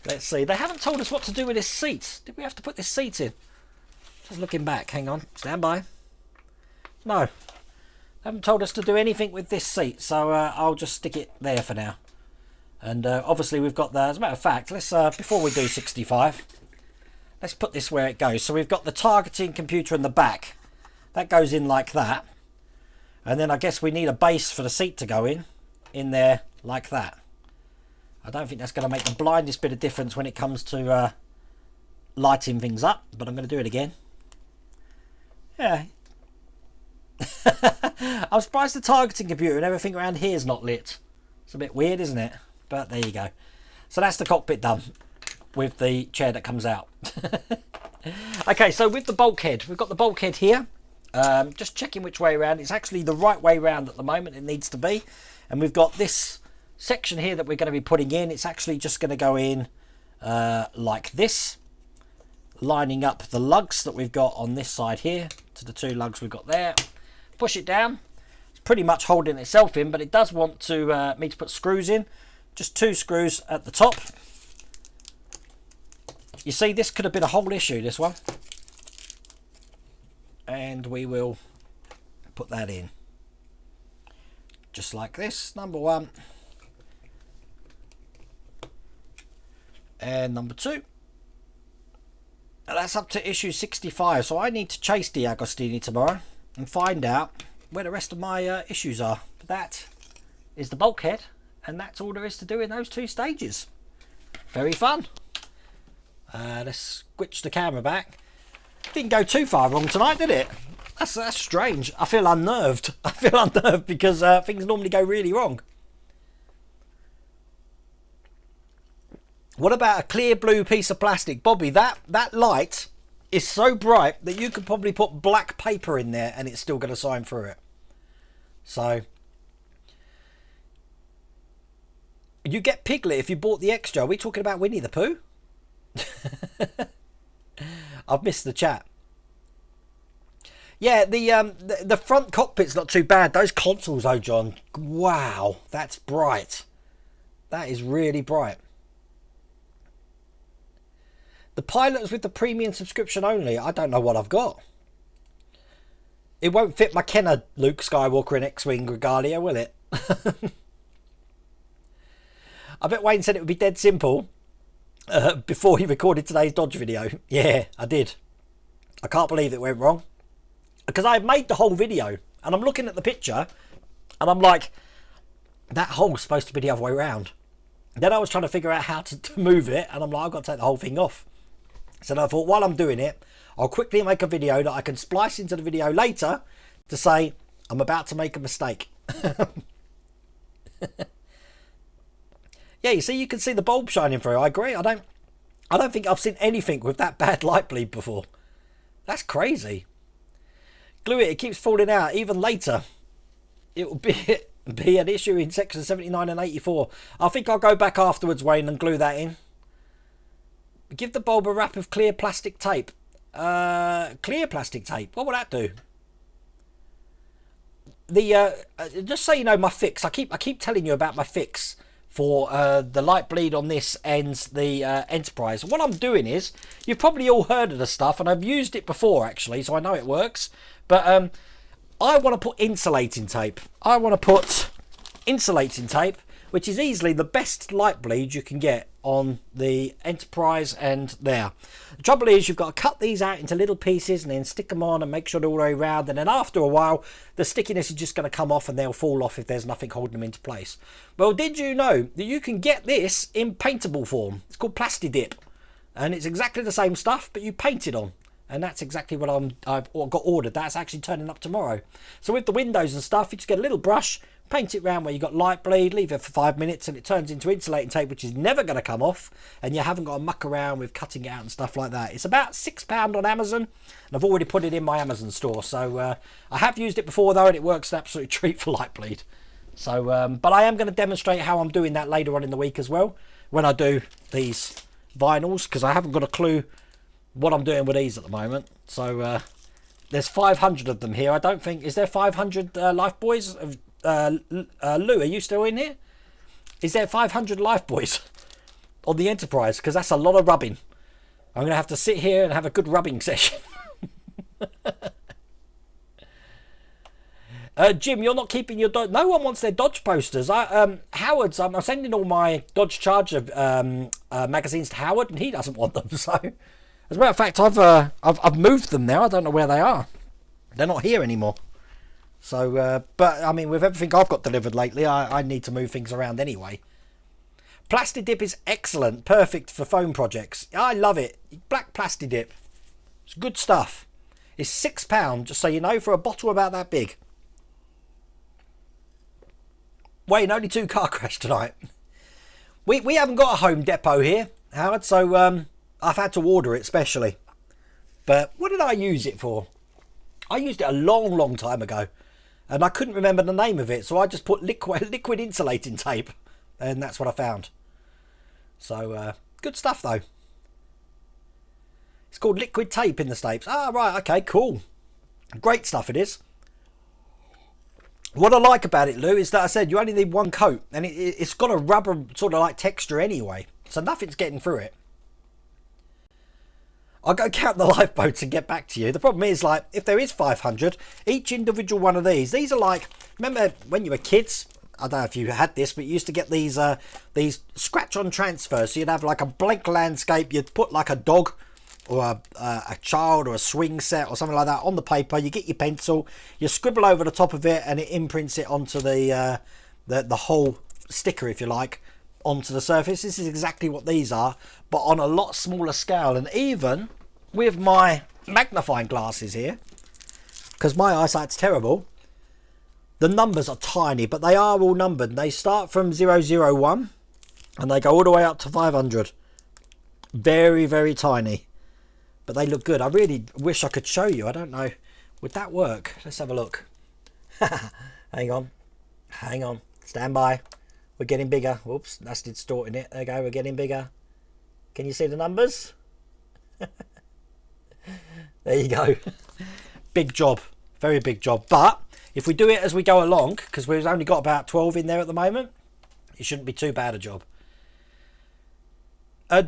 Let's see. They haven't told us what to do with this seat. Did we have to put this seat in? Just looking back. Hang on. Stand by. No. They haven't told us to do anything with this seat, so I'll just stick it there for now. And obviously we've got the, as a matter of fact, let's before we do 65, let's put this where it goes. So we've got the targeting computer in the back. That goes in like that. And then I guess we need a base for the seat to go in there like that. I don't think that's going to make the blindest bit of difference when it comes to lighting things up, but I'm going to do it again. Yeah. I'm surprised the targeting computer and everything around here is not lit. It's a bit weird, isn't it? But there you go. So that's the cockpit done with the chair that comes out. Okay, so with the bulkhead, we've got the bulkhead here. Just checking which way around. It's actually the right way round at the moment. It needs to be. And we've got this section here that we're going to be putting in. It's actually just going to go in like this, lining up the lugs that we've got on this side here to the two lugs we've got there. Push it down. It's pretty much holding itself in, but it does want to me to put screws in. Just 2 screws at the top. You see, this could have been a whole issue, this one. And we will put that in. Just like this, number 1. And number 2. Now that's up to issue 65, so I need to chase Deagostini tomorrow and find out where the rest of my issues are. But that is the bulkhead, and that's all there is to do in those 2 stages. Very fun. Let's switch the camera back. Didn't go too far wrong tonight, did it? That's strange. I feel unnerved. I feel unnerved because things normally go really wrong. What about a clear blue piece of plastic? Bobby, that light is so bright that you could probably put black paper in there and it's still going to shine through it. So you get Piglet if you bought the extra. Are we talking about Winnie the Pooh? I've missed the chat. Yeah, the front cockpit's not too bad. Those consoles though, John. Wow, that's bright. That is really bright. The pilots with the premium subscription only. I don't know what I've got. It won't fit my Kenner Luke Skywalker and X-Wing Regalia, will it? I bet Wayne said it would be dead simple before he recorded today's Dodge video. Yeah, I did. I can't believe it went wrong. Because I made the whole video and I'm looking at the picture and I'm like, that hole's supposed to be the other way around. Then I was trying to figure out how to move it and I'm like, I've got to take the whole thing off. So I thought, while I'm doing it, I'll quickly make a video that I can splice into the video later to say, I'm about to make a mistake. Yeah, you see, you can see the bulb shining through. I agree. I don't think I've seen anything with that bad light bleed before. That's crazy. Glue it keeps falling out even later. It will be an issue in section 79 and 84. I think I'll go back afterwards, Wayne, and glue that in. Give the bulb a wrap of clear plastic tape. Clear plastic tape. What will that do? Just so you know, my fix. I keep telling you about my fix for the light bleed on this and the Enterprise. What I'm doing is, you've probably all heard of the stuff, and I've used it before actually, so I know it works. But I want to put insulating tape. I want to put insulating tape, which is easily the best light bleed you can get on the Enterprise and there. The trouble is, you've got to cut these out into little pieces and then stick them on and make sure they're all the way around, and then after a while the stickiness is just going to come off and they'll fall off if there's nothing holding them into place. Well, did you know that you can get this in paintable form? It's called Plastidip, and it's exactly the same stuff, but you paint it on. And that's exactly what I've got ordered. That's actually turning up tomorrow. So with the windows and stuff, you just get a little brush, paint it round where you've got light bleed, leave it for 5 minutes, and it turns into insulating tape, which is never going to come off, and you haven't got to muck around with cutting it out and stuff like that. It's about £6 on Amazon, and I've already put it in my Amazon store. So I have used it before though, and it works an absolute treat for light bleed. So, but I am going to demonstrate how I'm doing that later on in the week as well, when I do these vinyls, because I haven't got a clue what I'm doing with these at the moment. So there's 500 of them here. I don't think, is there 500 life boys? Lou, are you still in here? Is there 500 life boys on the Enterprise? Because that's a lot of rubbing. I'm going to have to sit here and have a good rubbing session. Jim, you're not keeping your Dodge. No one wants their Dodge posters. Howard's. I'm sending all my Dodge Charger magazines to Howard, and he doesn't want them. So, as a matter of fact, I've moved them now. I don't know where they are. They're not here anymore. So, but I mean, with everything I've got delivered lately, I need to move things around anyway. Plasti Dip is excellent, perfect for foam projects. I love it. Black Plasti Dip. It's good stuff. It's £6, just so you know, for a bottle about that big. Wayne, only 2 car crash tonight. We haven't got a home depot here, Howard, so I've had to order it specially. But what did I use it for? I used it a long time ago, and I couldn't remember the name of it, so I just put liquid insulating tape, and that's what I found. So, good stuff, though. It's called liquid tape in the States. Ah, right, okay, cool. Great stuff it is. What I like about it, Lou, is that I said you only need 1 coat, and it's got a rubber sort of like texture anyway, so nothing's getting through it. I'll go count the lifeboats and get back to you. The problem is, like, if there is 500, each individual one of these are like, remember when you were kids? I don't know if you had this, but you used to get these scratch-on transfers. So you'd have like a blank landscape, you'd put like a dog or a child or a swing set or something like that on the paper. You get your pencil, you scribble over the top of it, and it imprints it onto the whole sticker, if you like, onto the surface. This is exactly what these are, but on a lot smaller scale. And even with my magnifying glasses here, because my eyesight's terrible, the numbers are tiny, but they are all numbered. They start from 001 and they go all the way up to 500. Very, very tiny. But they look good. I really wish I could show you. I don't know. Would that work? Let's have a look. Hang on. Hang on. Stand by. We're getting bigger. Whoops. That's distorting it. There you go. We're getting bigger. Can you see the numbers? There you go. Big job. Very big job. But if we do it as we go along, because we've only got about 12 in there at the moment, it shouldn't be too bad a job.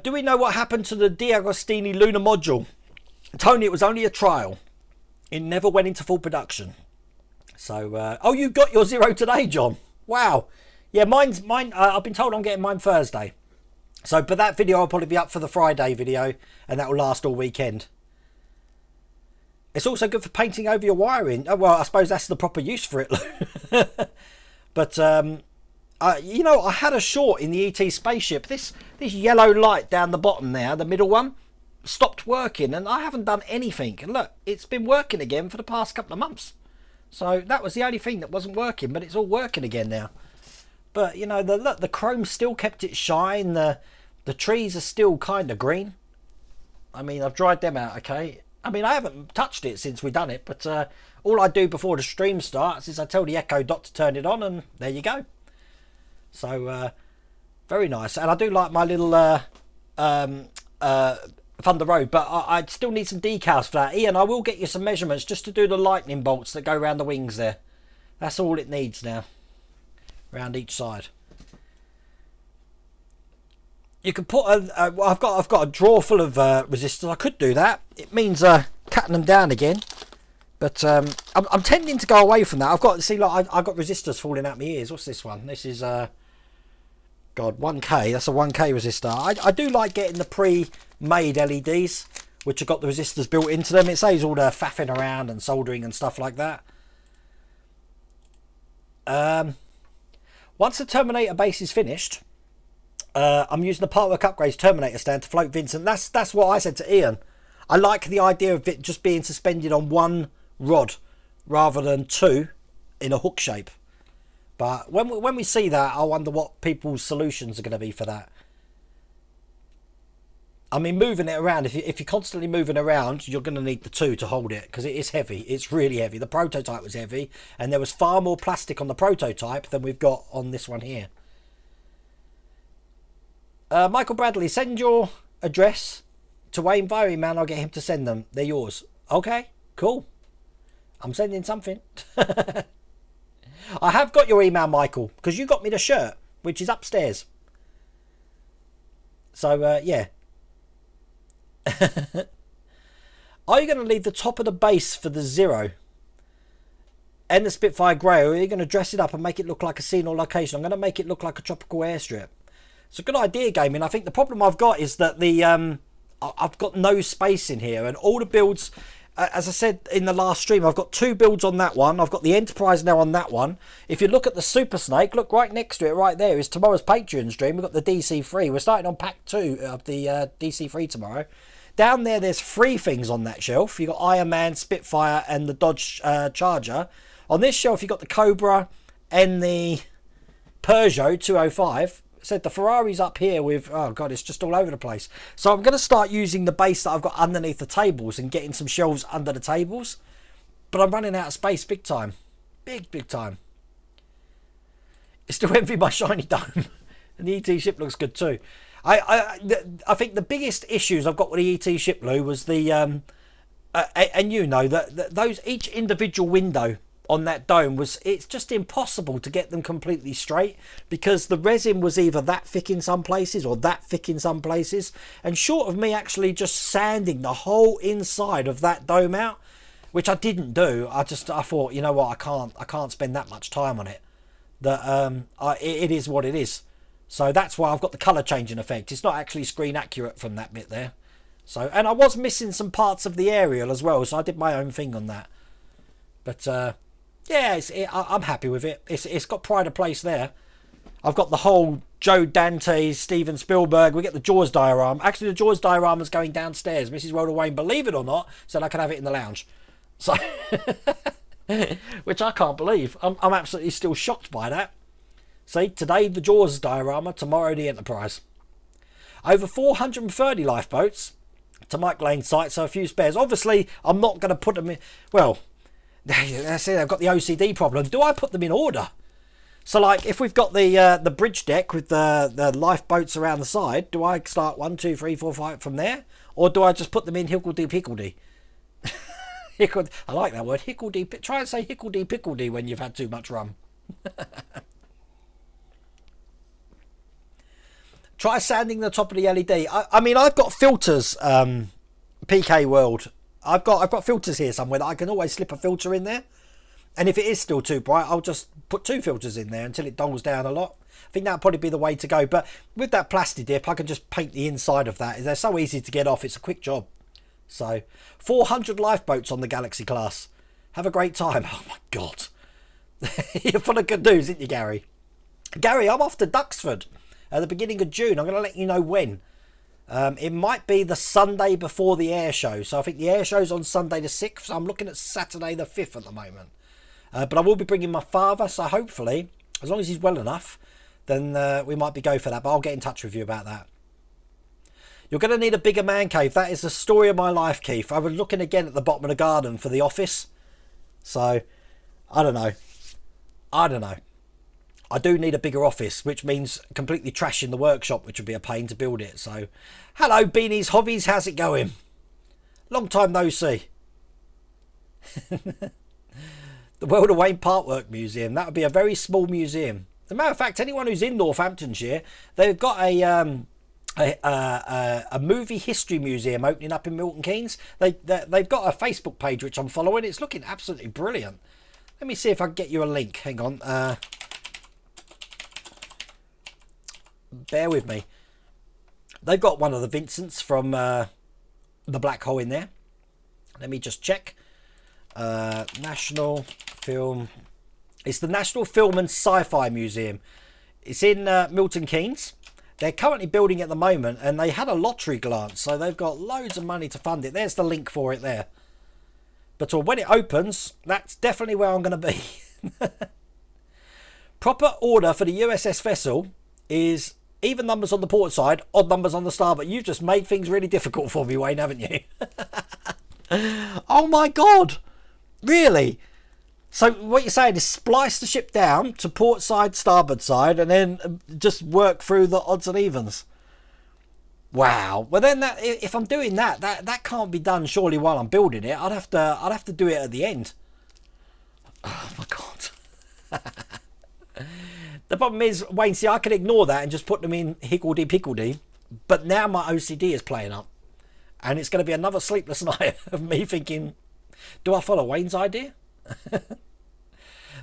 Do we know what happened to the Deagostini lunar module? Tony, it was only a trial. It never went into full production. So, oh, you got your 0 today, John. Wow. Yeah, mine. I've been told I'm getting mine Thursday. So, but that video will probably be up for the Friday video, and that will last all weekend. It's also good for painting over your wiring. Oh, well, I suppose that's the proper use for it. But, you know, I had a short in the ET spaceship. This yellow light down the bottom there, the middle one, stopped working, and I haven't done anything. And look, it's been working again for the past couple of months. So that was the only thing that wasn't working, but it's all working again now. But, you know, the chrome still kept its shine. The trees are still kind of green. I mean, I've dried them out, okay. I mean, I haven't touched it since we've done it, but all I do before the stream starts is I tell the Echo Dot to turn it on, and there you go. So, very nice. And I do like my little Thunder Road, but I still need some decals for that. Ian, I will get you some measurements just to do the lightning bolts that go around the wings there. That's all it needs now, around each side. You can put well, I've got a drawer full of resistors. I could do that. It means cutting them down again. But I'm tending to go away from that. I've got, see, like I've got resistors falling out my ears. What's this one? This is God, 1K. That's a 1K resistor. I do like getting the pre-made LEDs, which have got the resistors built into them. It saves all the faffing around and soldering and stuff like that. Once the Terminator base is finished, I'm using the Partwork Upgrades Terminator stand to float Vincent. That's what I said to Ian. I like the idea of it just being suspended on one rod rather than 2 in a hook shape. But when we see that, I wonder what people's solutions are going to be for that. I mean, moving it around, if you're constantly moving around, you're going to need the 2 to hold it, because it is heavy. It's really heavy. The prototype was heavy, and there was far more plastic on the prototype than we've got on this one here. Michael Bradley, send your address to Wayne via email. I'll get him to send them. They're yours. Okay, cool. I'm sending something. I have got your email, Michael, because you got me the shirt, which is upstairs. So, yeah. Are you going to leave the top of the base for the Zero and the Spitfire Grey, or are you going to dress it up and make it look like a scene or location? I'm going to make it look like a tropical airstrip. It's a good idea, gaming. I think the problem I've got is that I've got no space in here, and all the builds, as I said in the last stream, I've got 2 builds on that one. I've got the Enterprise now on that one. If you look at the Super Snake, look right next to it, right there is tomorrow's Patreon stream. We've got the DC3. We're starting on pack 2 of the DC3 tomorrow. Down there's 3 things on that shelf. You've got Iron Man, Spitfire, and the Dodge Charger. On this shelf, you've got the Cobra and the Peugeot 205. Said the Ferrari's up here with, oh god, it's just all over the place. So I'm going to start using the base that I've got underneath the tables and getting some shelves under the tables. But I'm running out of space big time. Big time. I still envy my shiny dome. And the ET ship looks good too. I think the biggest issues I've got with the ET ship, Lou, was the and you know that those each individual window on that dome it's just impossible to get them completely straight, because the resin was either that thick in some places or that thick in some places, and short of me actually just sanding the whole inside of that dome out, which I didn't do, I thought, you know what, I can't spend that much time on it, that it is what it is. So that's why I've got the colour changing effect. It's not actually screen accurate from that bit there. So, and I was missing some parts of the aerial as well, so I did my own thing on that. But yeah, I'm happy with it. It's got pride of place there. I've got the whole Joe Dante, Steven Spielberg. We get the Jaws diorama. Actually, the Jaws diorama's going downstairs. Mrs. Rhoda Wayne, believe it or not, said I could have it in the lounge. So, which I can't believe. I'm absolutely still shocked by that. See, today the Jaws diorama, tomorrow the Enterprise. Over 430 lifeboats to Mike Lane's site, so a few spares. Obviously, I'm not going to put them in. Well, I see I've got the OCD problem. Do I put them in order? So, like, if we've got the bridge deck with the lifeboats around the side, do I start 1, 2, 3, 4, 5 from there, or do I just put them in hickledy-pickledy? I like that word, hickledy. Try and say hickledy-pickledy when you've had too much rum. Try sanding the top of the LED. I mean, I've got filters, PK World. I've got filters here somewhere that I can always slip a filter in there. And if it is still too bright, I'll just put 2 filters in there until it dulls down a lot. I think that'll probably be the way to go. But with that plasti dip, I can just paint the inside of that. They're so easy to get off. It's a quick job. So, 400 lifeboats on the Galaxy class. Have a great time. Oh my God. You're full of good news, aren't you, Gary? Gary, I'm off to Duxford at the beginning of June. I'm going to let you know when. It might be the Sunday before the air show. So I think the air show's on Sunday the 6th. So I'm looking at Saturday the 5th at the moment. But I will be bringing my father. So hopefully, as long as he's well enough, then we might be go for that. But I'll get in touch with you about that. You're going to need a bigger man cave. That is the story of my life, Keith. I was looking again at the bottom of the garden for the office. So, I don't know. I do need a bigger office, which means completely trashing the workshop, which would be a pain to build it. So, hello, Beanie's Hobbies. How's it going? Long time no see. The World of Wayne Parkwork Museum. That would be a very small museum. As a matter of fact, anyone who's in Northamptonshire, they've got a movie history museum opening up in Milton Keynes. They've got a Facebook page which I'm following. It's looking absolutely brilliant. Let me see if I can get you a link. Hang on. Bear with me. They've got one of the Vincents from the Black Hole in there. Let me just check. National Film. It's the National Film and Sci-Fi Museum. It's in Milton Keynes. They're currently building at the moment, and they had a lottery grant, so they've got loads of money to fund it. There's the link for it there. But when it opens, that's definitely where I'm going to be. Proper order for the USS vessel is even numbers on the port side, odd numbers on the starboard. You've just made things really difficult for me, Wayne, haven't you? Oh my God! Really? So what you're saying is splice the ship down to port side, starboard side, and then just work through the odds and evens. Wow. Well, then if I'm doing that can't be done surely while I'm building it. I'd have to do it at the end. Oh my God. The problem is, Wayne, see, I can ignore that and just put them in higgledy-piggledy, but now my OCD is playing up. And it's going to be another sleepless night of me thinking, do I follow Wayne's idea?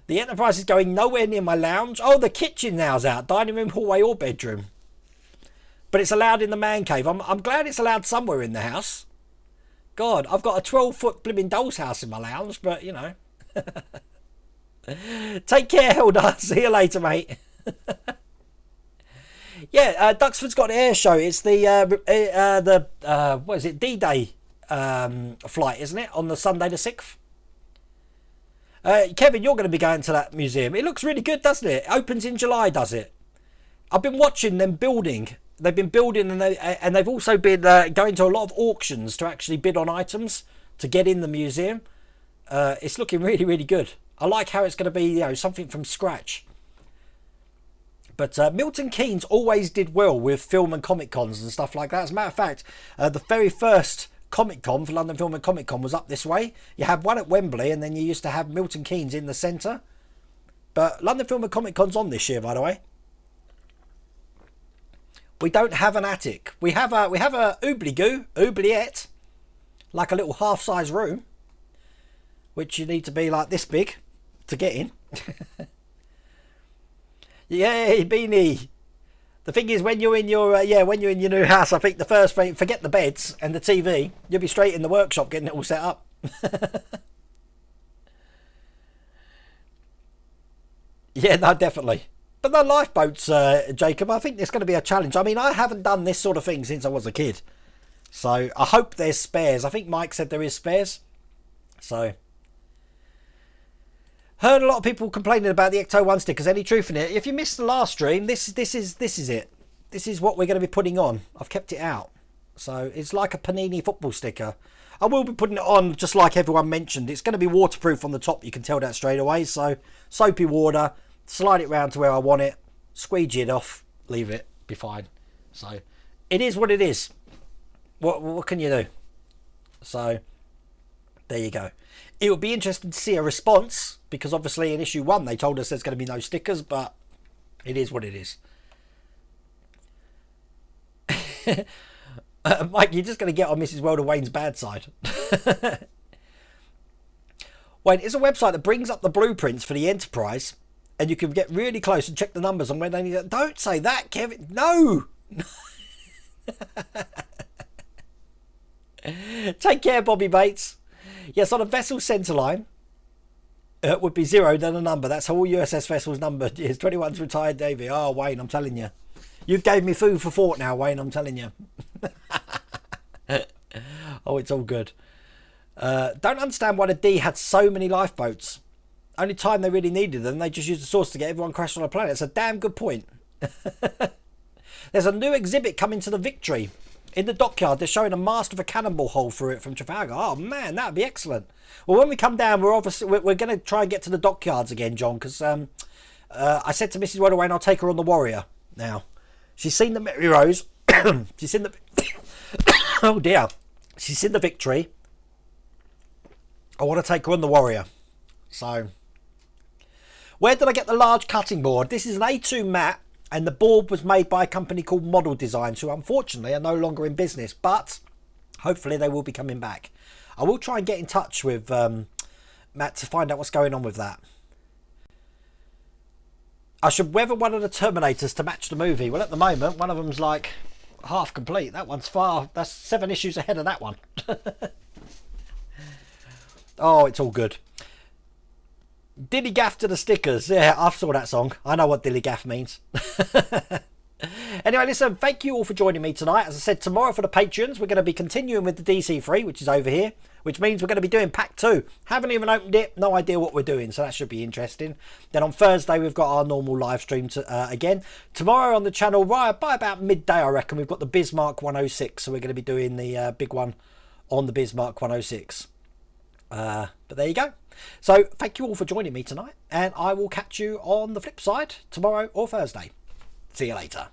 The Enterprise is going nowhere near my lounge. Oh, the kitchen now's out. Dining room, hallway or bedroom. But it's allowed in the man cave. I'm glad it's allowed somewhere in the house. God, I've got a 12-foot blimmin' doll's house in my lounge, but, you know. Take care, Hilda. See you later, mate. Yeah, Duxford's got an air show. It's the what is it, D-Day flight, isn't it? On the Sunday the 6th. Kevin, you're going to be going to that museum. It looks really good, doesn't it? It opens in July, does it? I've been watching them building. They've been building, and they've also been going to a lot of auctions to actually bid on items to get in the museum. It's looking really, really good. I like how it's going to be, you know, something from scratch. But Milton Keynes always did well with film and comic cons and stuff like that. As a matter of fact, the very first Comic Con for London Film and Comic Con was up this way. You had one at Wembley, and then you used to have Milton Keynes in the centre. But London Film and Comic Con's on this year, by the way. We don't have an attic. We have a oubliette, like a little half-size room, which you need to be like this big to get in. Yay, Beanie. The thing is, when you're in your new house, I think the first thing, forget the beds and the TV, you'll be straight in the workshop getting it all set up. Yeah, no, definitely. But the lifeboats, Jacob, I think there's going to be a challenge. I mean, I haven't done this sort of thing since I was a kid. So I hope there's spares. I think Mike said there is spares. So heard a lot of people complaining about the Ecto 1 stickers. Any truth in it? If you missed the last stream, this is it. This is what we're going to be putting on. I've kept it out. So it's like a Panini football sticker. I will be putting it on just like everyone mentioned. It's going to be waterproof on the top. You can tell that straight away. So soapy water. Slide it round to where I want it. Squeegee it off. Leave it. Be fine. So it is what it is. What can you do? So there you go. It would be interesting to see a response, because obviously in issue 1 they told us there's going to be no stickers, but it is what it is. Mike, you're just going to get on Mrs. Welder Wayne's bad side. Wayne, it's a website that brings up the blueprints for the Enterprise, and you can get really close and check the numbers on when they need it. Don't say that, Kevin. No! Take care, Bobby Bates. Yes, on a vessel centre line, it would be 0, then a number. That's how all USS vessels numbered. Yes, 21's retired Davy. Oh, Wayne, I'm telling you. You've gave me food for thought now, Wayne, I'm telling you. Oh, it's all good. Don't understand why the D had so many lifeboats. Only time they really needed them, they just used the source to get everyone crashed on a planet. It's a damn good point. There's a new exhibit coming to the Victory. In the dockyard, they're showing a mast of a cannonball hole through it from Trafalgar. Oh, man, that would be excellent. Well, when we come down, we're going to try and get to the dockyards again, John, because I said to Mrs. Weatherwayn, I'll take her on the Warrior now. She's seen the Mary Rose. She's seen the... Oh, dear. She's seen the Victory. I want to take her on the Warrior. So, where did I get the large cutting board? This is an A2 mat. And the board was made by a company called Model Designs, who unfortunately are no longer in business, but hopefully they will be coming back. I will try and get in touch with Matt to find out what's going on with that. I should weather one of the Terminators to match the movie. Well, at the moment, one of them's like half complete. That one's that's 7 issues ahead of that one. Oh, it's all good. Dilly gaff to the stickers. Yeah, I saw that song. I know what dilly gaff means. Anyway, listen, thank you all for joining me tonight. As I said, tomorrow for the Patreons, we're going to be continuing with the DC3, which is over here, which means we're going to be doing Pack 2. Haven't even opened it. No idea what we're doing, so that should be interesting. Then on Thursday, we've got our normal live stream again. Tomorrow on the channel, right by about midday, I reckon, we've got the Bismarck 106, so we're going to be doing the big one on the Bismarck 106. But there you go. So thank you all for joining me tonight, and I will catch you on the flip side tomorrow or Thursday. See you later.